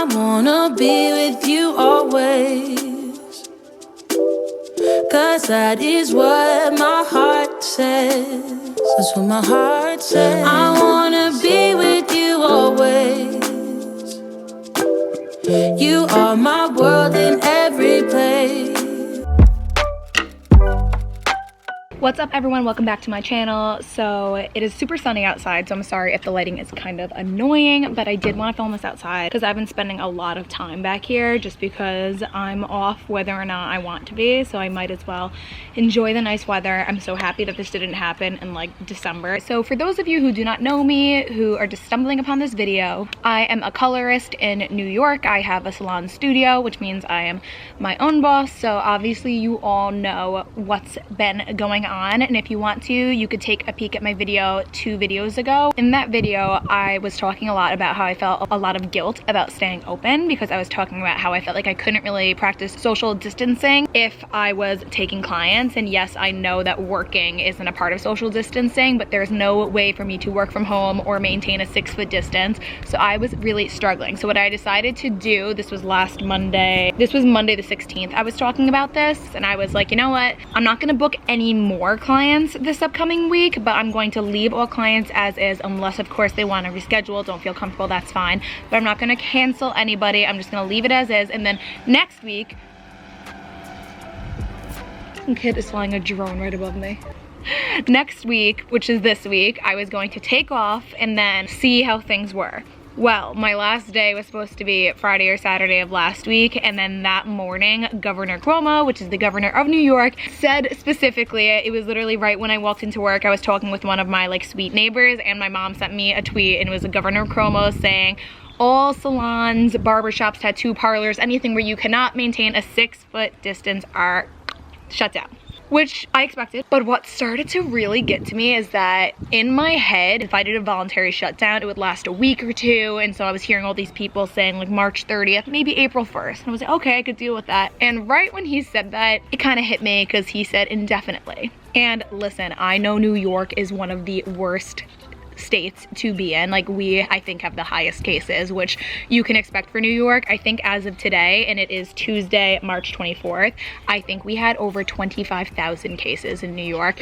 I wanna be with you always, 'cause that is what my heart says. That's what my heart says. I wanna be with you always. You are my world in every place. What's up everyone, welcome back to my channel. So it is super sunny outside, so I'm sorry if the lighting is kind of annoying, but I did want to film this outside because I've been spending a lot of time back here just because I'm off whether or not I want to be, so I might as well enjoy the nice weather. I'm so happy that this didn't happen in like December. So for those of you who do not know me, who are just stumbling upon this video, I am a colorist in New York. I have a salon studio, which means I am my own boss, so obviously you all know what's been going on. And if you want to, you could take a peek at my video 2 videos ago. In that video, I was talking a lot about how I felt a lot of guilt about staying open because I was talking about how I felt like I couldn't really practice social distancing if I was taking clients. And yes, I know that working isn't a part of social distancing, but there's no way for me to work from home or maintain a 6-foot distance. So I was really struggling. So what I decided to do, this was last Monday, this was Monday the 16th, I was talking about this, and I was like, you know what? I'm not gonna book any more clients this upcoming week, but I'm going to leave all clients as is, unless of course they want to reschedule, don't feel comfortable, that's fine. But I'm not going to cancel anybody, I'm just going to leave it as is. And then next week, some kid is flying a drone right above me. Next week, which is this week, I was going to take off and then see how things were. Well, my last day was supposed to be Friday or Saturday of last week, and then that morning, Governor Cuomo, which is the governor of New York, said specifically, it was literally right when I walked into work, I was talking with one of my like sweet neighbors, and my mom sent me a tweet, and it was Governor Cuomo saying, all salons, barbershops, tattoo parlors, anything where you cannot maintain a 6-foot distance are shut down. Which I expected, but what started to really get to me is that in my head, if I did a voluntary shutdown, it would last a week or 2, and so I was hearing all these people saying like March 30th, maybe April 1st, and I was like, okay, I could deal with that. And right when he said that, it kind of hit me because he said indefinitely. And listen, I know New York is one of the worst states to be in. Like, we, I think, have the highest cases, which you can expect for New York. I think as of today, and it is Tuesday, March 24th, I think we had over 25,000 cases in New York.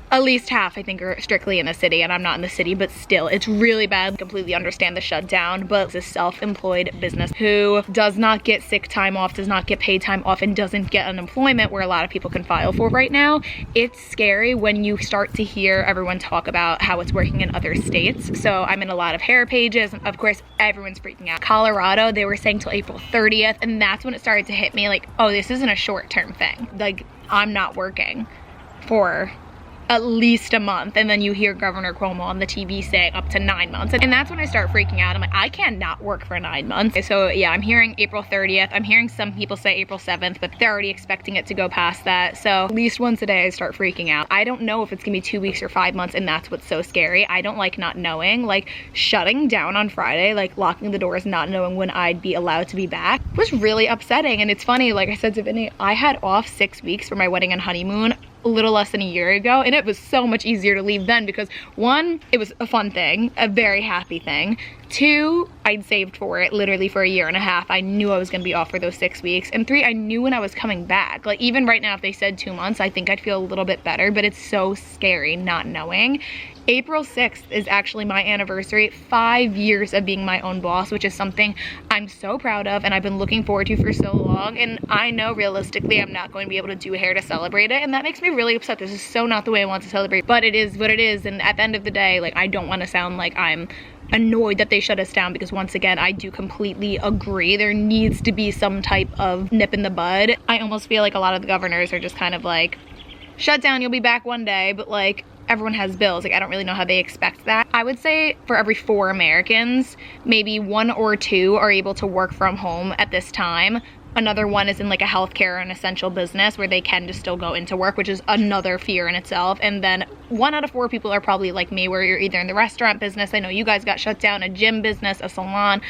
At least half, I think, are strictly in the city, and I'm not in the city, but still, it's really bad. I completely understand the shutdown, but it's a self-employed business who does not get sick time off, does not get paid time off, and doesn't get unemployment where a lot of people can file for right now. It's scary when you start to hear everyone talk about how it's working in other states. So I'm in a lot of hair pages, and of course, everyone's freaking out. Colorado, they were saying till April 30th, and that's when it started to hit me like, oh, this isn't a short-term thing. Like, I'm not working for at least a month, and then you hear Governor Cuomo on the TV saying up to 9 months, and that's when I start freaking out. I'm like, I can't not work for 9 months. So yeah, I'm hearing April 30th. I'm hearing some people say April 7th, but they're already expecting it to go past that. So at least once a day I start freaking out. I don't know if it's gonna be 2 weeks or 5 months, and that's what's so scary. I don't like not knowing. Like, shutting down on Friday, like locking the doors, not knowing when I'd be allowed to be back was really upsetting. And it's funny, like I said to Vinny, I had off 6 weeks for my wedding and honeymoon a little less than a year ago, and it was so much easier to leave then because 1, it was a fun thing, a very happy thing. 2, I'd saved for it literally for a year and a half. I knew I was gonna be off for those 6 weeks. And 3, I knew when I was coming back. Like, even right now, if they said 2 months, I think I'd feel a little bit better, but it's so scary not knowing. April 6th is actually my anniversary, 5 years of being my own boss, which is something I'm so proud of and I've been looking forward to for so long. And I know realistically I'm not going to be able to do hair to celebrate it, and that makes me really upset. This is so not the way I want to celebrate, but it is what it is. And at the end of the day, like, I don't want to sound like I'm annoyed that they shut us down, because once again, I do completely agree. There needs to be some type of nip in the bud. I almost feel like a lot of the governors are just kind of like, shut down, you'll be back one day, but like, everyone has bills. Like, I don't really know how they expect that. I would say for every 4 Americans, maybe 1 or 2 are able to work from home at this time. Another one is in like a healthcare or an essential business where they can just still go into work, which is another fear in itself. And then 1 out of 4 people are probably like me, where you're either in the restaurant business, I know you guys got shut down, a gym business, a salon,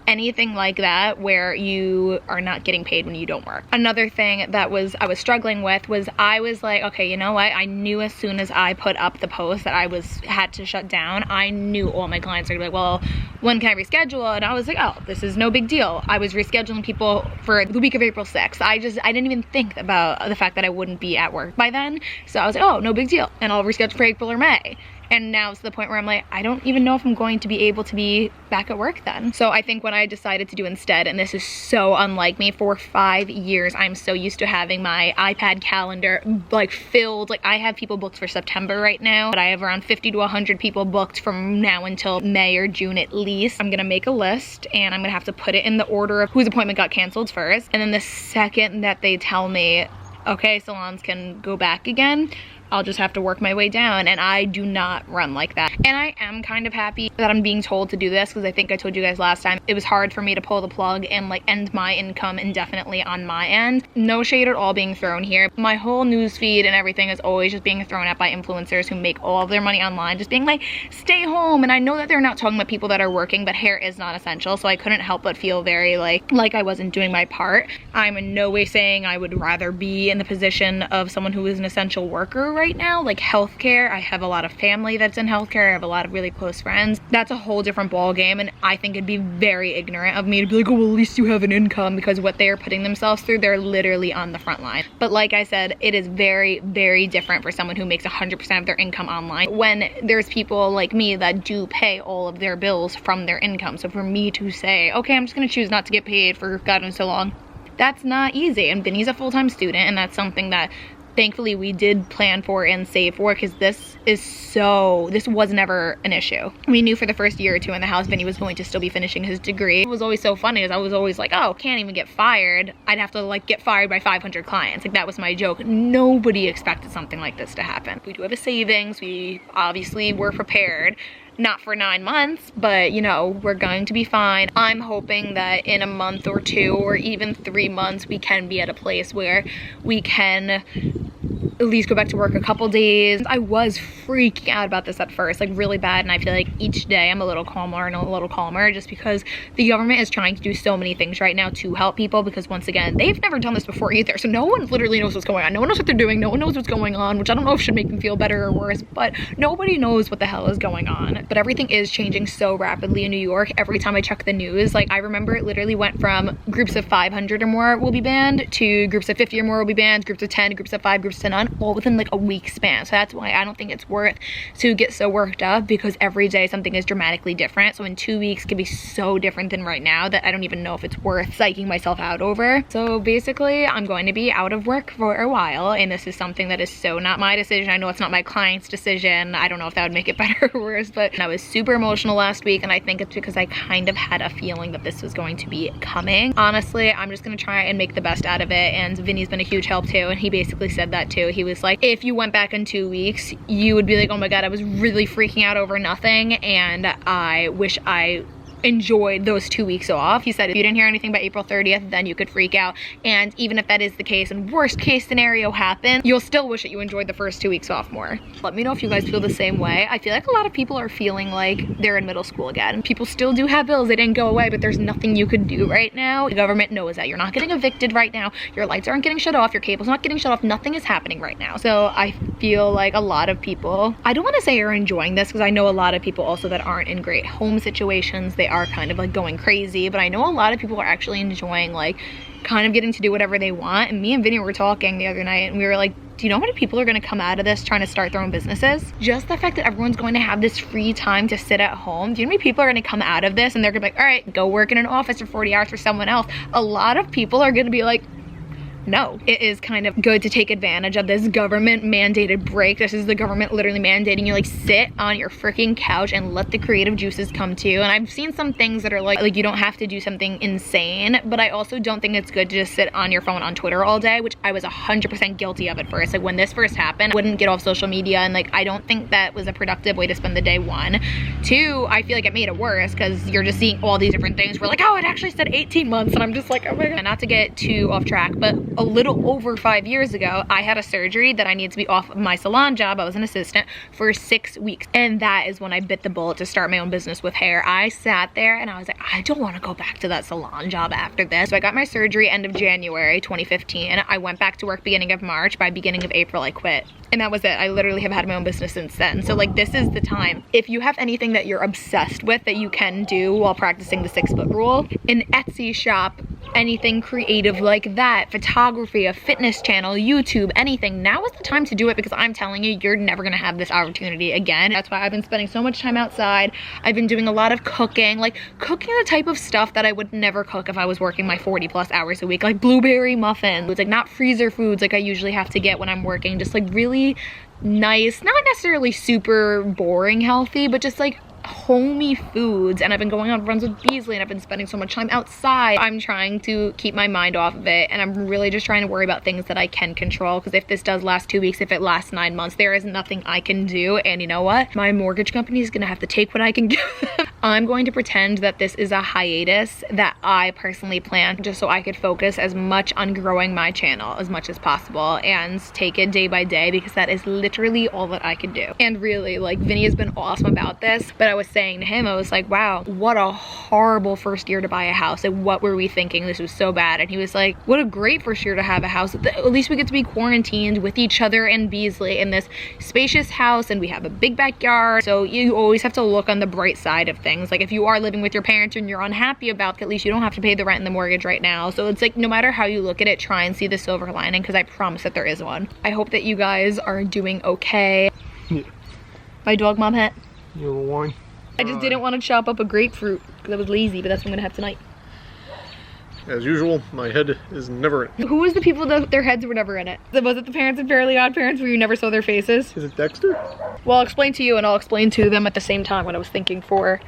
anything like that where you are not getting paid when you don't work. Another thing that I was struggling with was I was like, okay, you know what? I knew as soon as I put up the post that I had to shut down, I knew all my clients were like, well, when can I reschedule? And I was like, oh, this is no big deal. I was rescheduling people for the week of April 6th. I didn't even think about the fact that I wouldn't be at work by then. So I was like, oh, no big deal. And I'll reschedule for April or May. And now it's the point where I'm like, I don't even know if I'm going to be able to be back at work then. So I think what I decided to do instead, and this is so unlike me, for 5 years, I'm so used to having my iPad calendar like filled. Like I have people booked for September right now, but I have around 50 to 100 people booked from now until May or June at least. I'm gonna make a list and I'm gonna have to put it in the order of whose appointment got canceled first. And then the second that they tell me, okay, salons can go back again, I'll just have to work my way down. And I do not run like that. And I am kind of happy that I'm being told to do this, because I think I told you guys last time, it was hard for me to pull the plug and like end my income indefinitely on my end. No shade at all being thrown here. My whole news feed and everything is always just being thrown at by influencers who make all of their money online, just being like, stay home. And I know that they're not talking about people that are working, but hair is not essential. So I couldn't help but feel very like I wasn't doing my part. I'm in no way saying I would rather be in the position of someone who is an essential worker right now, like healthcare. I have a lot of family that's in healthcare. I have a lot of really close friends. That's a whole different ball game, and I think it'd be very ignorant of me to be like, oh, well, at least you have an income, because what they are putting themselves through, they're literally on the front line. But like I said, it is very, very different for someone who makes 100% of their income online, when there's people like me that do pay all of their bills from their income. So for me to say, okay, I'm just gonna choose not to get paid for God knows so long, that's not easy. And Vinny's a full-time student, and that's something that thankfully we did plan for and save for, because this was never an issue. We knew for the first year or two in the house Vinny was going to still be finishing his degree. It was always so funny, because I was always like, oh, can't even get fired. I'd have to like get fired by 500 clients. Like that was my joke. Nobody expected something like this to happen. We do have a savings. We obviously were prepared. Not for 9 months, but you know, we're going to be fine. I'm hoping that in a month or 2 or even 3 months, we can be at a place where we can at least go back to work a couple days. I was freaking out about this at first, like really bad, and I feel like each day I'm a little calmer and a little calmer, just because the government is trying to do so many things right now to help people, because once again, they've never done this before either, so no one literally knows what's going on. No one knows what they're doing. No one knows what's going on, which I don't know if should make them feel better or worse, but nobody knows what the hell is going on. But everything is changing so rapidly in New York. Every time I check the news, like I remember it literally went from groups of 500 or more will be banned to groups of 50 or more will be banned, groups of 10, groups of 5, groups of none, all within like a week span. So that's why I don't think it's worth to get so worked up, because every day something is dramatically different. So in 2 weeks could be so different than right now that I don't even know if it's worth psyching myself out over. So basically I'm going to be out of work for a while, and this is something that is so not my decision. I know it's not my client's decision. I don't know if that would make it better or worse, but I was super emotional last week, and I think it's because I kind of had a feeling that this was going to be coming. Honestly, I'm just gonna try and make the best out of it, and Vinny's been a huge help too, and he basically said that too. He was like, if you went back in 2 weeks, you would be like, oh my god, I was really freaking out over nothing, and I wish I enjoyed those 2 weeks off. He said if you didn't hear anything by April 30th, then you could freak out, and even if that is the case and worst case scenario happened, you'll still wish that you enjoyed the first 2 weeks off more. Let me know if you guys feel the same way. I feel like a lot of people are feeling like they're in middle school again. People still do have bills, they didn't go away, but there's nothing you could do right now. The government knows that you're not getting evicted right now, your lights aren't getting shut off, your cable's not getting shut off, nothing is happening right now. So I feel like a lot of people, I don't want to say are enjoying this, because I know a lot of people also that aren't in great home situations, they are kind of like going crazy, but I know a lot of people are actually enjoying like kind of getting to do whatever they want. And me and Vinny were talking the other night, and we were like, do you know how many people are going to come out of this trying to start their own businesses? Just the fact that everyone's going to have this free time to sit at home. Do you know how many people are going to come out of this and they're going to be like, all right, go work in an office for 40 hours for someone else? A lot of people are going to be like, no. It is kind of good to take advantage of this government mandated break. This is the government literally mandating you like sit on your freaking couch and let the creative juices come to you. And I've seen some things that are like you don't have to do something insane, but I also don't think it's good to just sit on your phone on Twitter all day, which I was 100% guilty of at first. Like when this first happened, I wouldn't get off social media, and like I don't think that was a productive way to spend the day. 1, 2, I feel like it made it worse, because you're just seeing all these different things. We're like, oh, it actually said 18 months, and I'm just like, oh my god. Not to get too off track, but a little over 5 years ago, I had a surgery that I needed to be off of my salon job. I was an assistant for 6 weeks. And that is when I bit the bullet to start my own business with hair. I sat there and I was like, I don't want to go back to that salon job after this. So I got my surgery end of January 2015. I went back to work beginning of March. By beginning of April, I quit. And that was it. I literally have had my own business since then. So like, this is the time. If you have anything that you're obsessed with that you can do while practicing the 6-foot rule, an Etsy shop, anything creative like that, photography, a fitness channel, YouTube, anything, now is the time to do it, because I'm telling you, you're never gonna have this opportunity again. That's why I've been spending so much time outside. I've been doing a lot of cooking, like cooking the type of stuff that I would never cook if I was working my 40+ hours a week, like blueberry muffins. It's like not freezer foods like I usually have to get when I'm working, just like really nice, not necessarily super boring healthy, but just like homey foods. And I've been going on runs with Beasley, and I've been spending so much time outside. I'm trying to keep my mind off of it, and I'm really just trying to worry about things that I can control, because if this does last 2 weeks, if it lasts 9 months, there is nothing I can do. And you know what, my mortgage company is gonna have to take what I can give them. I'm going to pretend that this is a hiatus that I personally planned, just so I could focus as much on growing my channel as much as possible and take it day by day, because that is literally all that I can do. And really, like, Vinny has been awesome about this, but I was saying to him, I was like, wow, what a horrible first year to buy a house. Like, what were we thinking? This was so bad. And he was like, what a great first year to have a house. At least we get to be quarantined with each other and Beasley in this spacious house, and we have a big backyard. So you always have to look on the bright side of things. Like, if you are living with your parents and you're unhappy about it, at least you don't have to pay the rent and the mortgage right now. So it's like, no matter how you look at it, try and see the silver lining, because I promise that there is one. I hope that you guys are doing okay. Yeah. My dog mom hat. You want wine? I just didn't want to chop up a grapefruit because I was lazy, but that's what I'm gonna have tonight. As usual, my head is never in it. Who was the people that their heads were never in it? Was it the parents of Fairly Odd Parents where you never saw their faces? Is it Dexter? Well, I'll explain to you and I'll explain to them at the same time what I was thinking for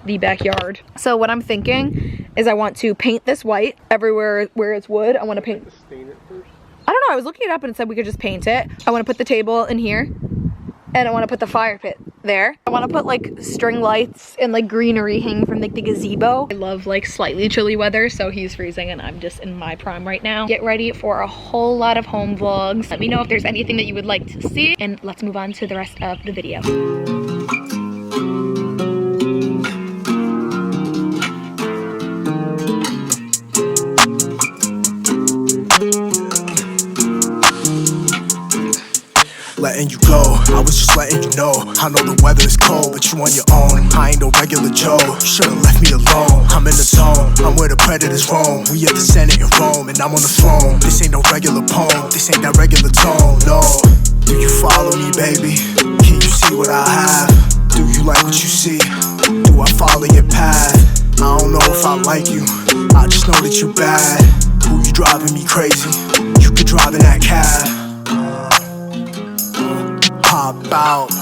the backyard. So what I'm thinking is I want to paint this white everywhere where it's wood. I want to paint. Stain it first? I don't know, I was looking it up and it said we could just paint it. I want to put the table in here, and I want to put the fire pit there. I want to put like string lights and like greenery hanging from like the gazebo. I love like slightly chilly weather, so he's freezing and I'm just in my prime right now. Get ready for a whole lot of home vlogs. Let me know if there's anything that you would like to see, and let's move on to the rest of the video. Letting you go, I was just letting you know. I know the weather is cold, but you on your own. I ain't no regular Joe, you should've left me alone. I'm in the zone, I'm where the predators roam. We at the Senate in Rome, and I'm on the throne. This ain't no regular poem, this ain't that regular tone, no. Do you follow me, baby? Can you see what I have? Do you like what you see? Do I follow your path? I don't know if I like you, I just know that you bad. Who you driving me crazy? You could drive in that cab. Hop out.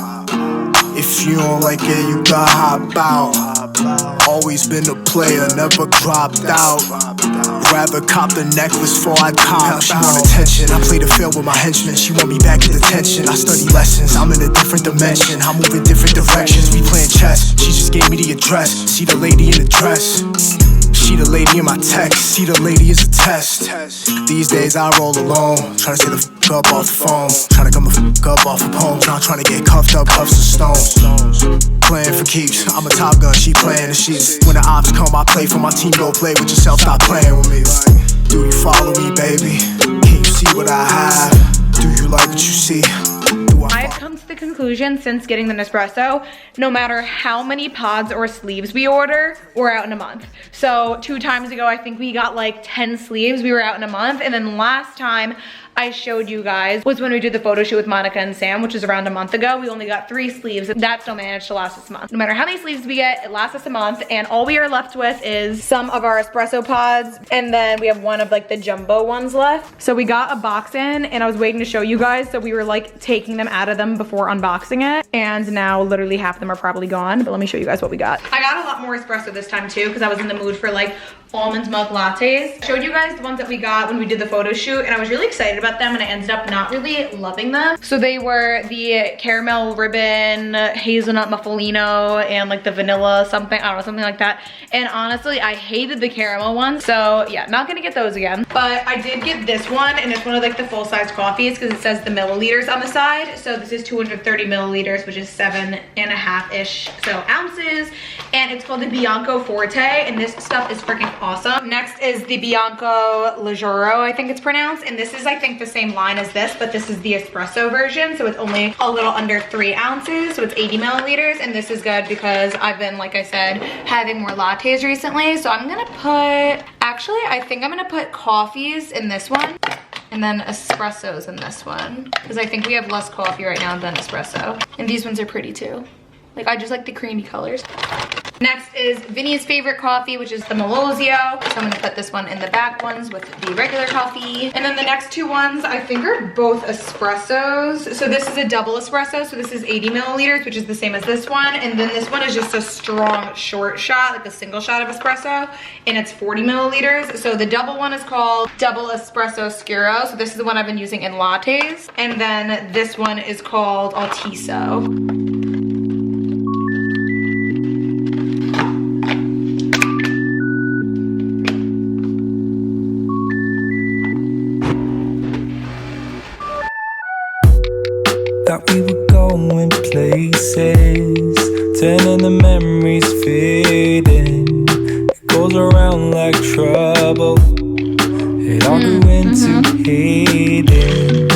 If you don't like it, you gotta hop out. Always been a player, never dropped out. Rather cop the necklace before I cop. She want attention, I play the field with my henchmen. She want me back in detention. I study lessons, I'm in a different dimension. I move in different directions, we playing chess. She just gave me the address, see the lady in the dress. She the lady in my text, see the lady is a test. These days I roll alone, tryna stay the f*** up off the phone. Tryna come the f*** up off a poem, not tryna get cuffed up, cuffs of stones. Playing for keeps, I'm a top gun, she playing the sheets. When the ops come, I play for my team, go play with yourself, stop playing with me. Do you follow me, baby? Can you see what I have? Do you like what you see? I've come to the conclusion since getting the Nespresso, no matter how many pods or sleeves we order, we're out in a month. So 2 times ago, I think we got like 10 sleeves, we were out in a month. And then last time I showed you guys was when we did the photo shoot with Monica and Sam, which was around a month ago. We only got 3 sleeves. That still managed to last us a month. No matter how many sleeves we get, it lasts us a month. And all we are left with is some of our espresso pods. And then we have one of like the jumbo ones left. So we got a box in and I was waiting to show you guys. So we were like taking them out of them before unboxing it. And now literally half of them are probably gone. But let me show you guys what we got. I got a lot more espresso this time too, because I was in the mood for like almond milk lattes. I showed you guys the ones that we got when we did the photo shoot, and I was really excited about them, and I ended up not really loving them. So they were the caramel ribbon, hazelnut muffalino, and like the vanilla something, I don't know, something like that. And honestly, I hated the caramel ones. So yeah, not gonna get those again. But I did get this one, and it's one of like the full-size coffees because it says the milliliters on the side. So this is 230 milliliters, which is 7.5-ish ounces. And it's called the Bianco Forte, and this stuff is freaking awesome. Next is the Bianco Leggero, I think it's pronounced. And this is, I think, the same line as this, but this is the espresso version. So it's only a little under 3 ounces. So it's 80 milliliters. And this is good because I've been, like I said, having more lattes recently. So I'm gonna put, actually, I think I'm gonna put coffees in this one. And then espressos in this one. Because I think we have less coffee right now than espresso. And these ones are pretty too. Like, I just like the creamy colors. Next is Vinny's favorite coffee, which is the Melozio. So I'm gonna put this one in the back ones with the regular coffee. And then the next two ones, I think are both espressos. So this is a double espresso. So this is 80 milliliters, which is the same as this one. And then this one is just a strong short shot, like a single shot of espresso. And it's 40 milliliters. So the double one is called Double Espresso Scuro. So this is the one I've been using in lattes. And then this one is called Altiso. Thought we were going places, turning the memories fading. It goes around like trouble. It all grew into hating.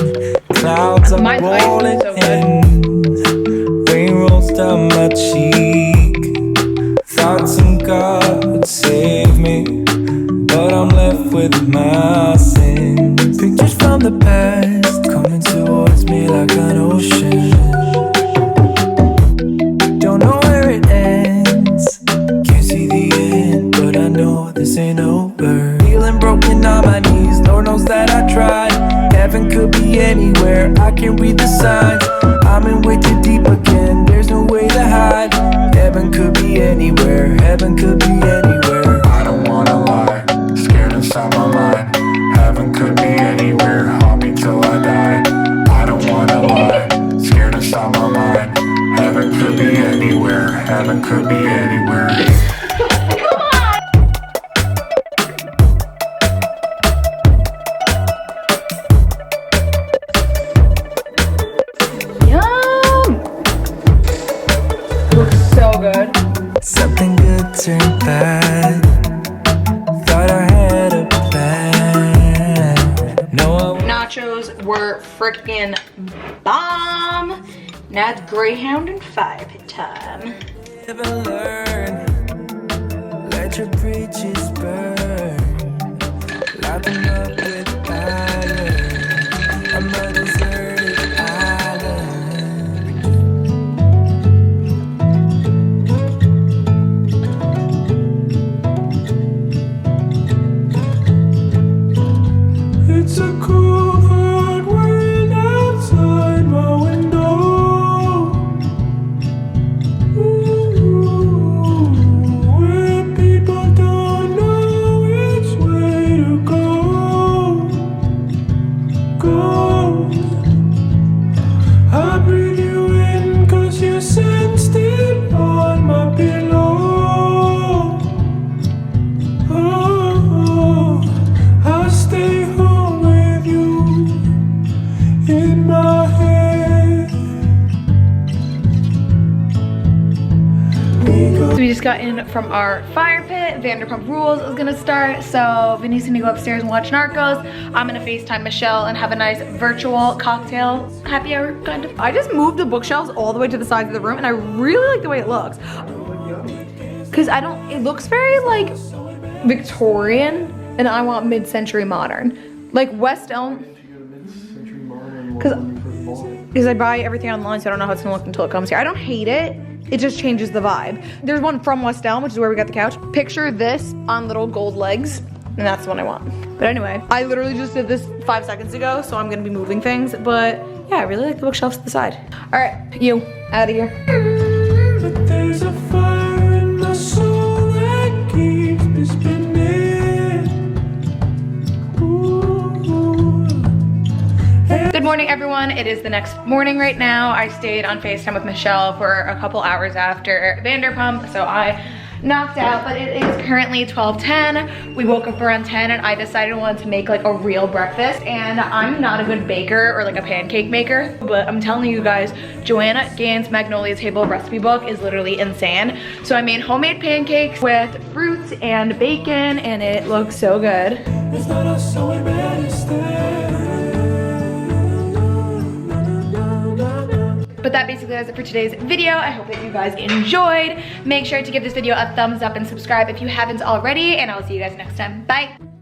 Clouds are rolling in, rain rolls down my cheek. Thought some God would save me, but I'm left with my sins. Pictures from the past coming towards me like an ocean. Don't know where it ends, can't see the end, but I know this ain't over. Feeling broken on my knees, Lord knows that I tried. Heaven could be anywhere, I can't read the signs. I'm in way too deep again, there's no way to hide. Heaven could be anywhere, heaven could be anywhere. I don't wanna lie, scared inside my mind. Heaven could be anywhere, haunt me till I die. I don't wanna lie, scared inside my mind. Heaven could be anywhere, heaven could be anywhere. Something good turned bad. Thought I had a plan. No, nachos were freaking bomb. Now it's Greyhound and firepit time. never learn. Let your bridges burn. Light them up with fire. I'm a deserted island. It's a cool hard world outside my window. Ooh, where people don't know which way to go. Go. I breathe you in 'cause you sensed it on my pillow. Oh, I stay home with you in my head. So we just got in from our fire pit. Vanderpump Rules is gonna start. So Vinny's gonna go upstairs and watch Narcos. I'm gonna FaceTime Michelle and have a nice virtual cocktail happy hour kind of. I just moved the bookshelves all the way to the sides of the room and I really like the way it looks. Cause it looks very like Victorian and I want mid-century modern. Like West Elm. Because I buy everything online so I don't know how it's gonna look until it comes here. I don't hate it. It just changes the vibe. There's one from West Elm, which is where we got the couch. Picture this on little gold legs, and that's the one I want. But anyway, I literally just did this 5 seconds ago, so I'm gonna be moving things. But yeah, I really like the bookshelves to the side. All right, you, out of here. But there's a fire in my soul that keeps me spinning. morning, everyone. It is the next morning right now. I stayed on FaceTime with Michelle for a couple hours after Vanderpump, so I knocked out, but it is currently 12:10. We woke up around 10 and I decided I wanted to make like a real breakfast, and I'm not a good baker or like a pancake maker, but I'm telling you guys, Joanna Gann's Magnolia Table recipe book is literally insane. So I made homemade pancakes with fruits and bacon, and it looks so good. It's not us, so we better stay. But that basically does it for today's video. I hope that you guys enjoyed. Make sure to give this video a thumbs up and subscribe if you haven't already, and I'll see you guys next time. Bye.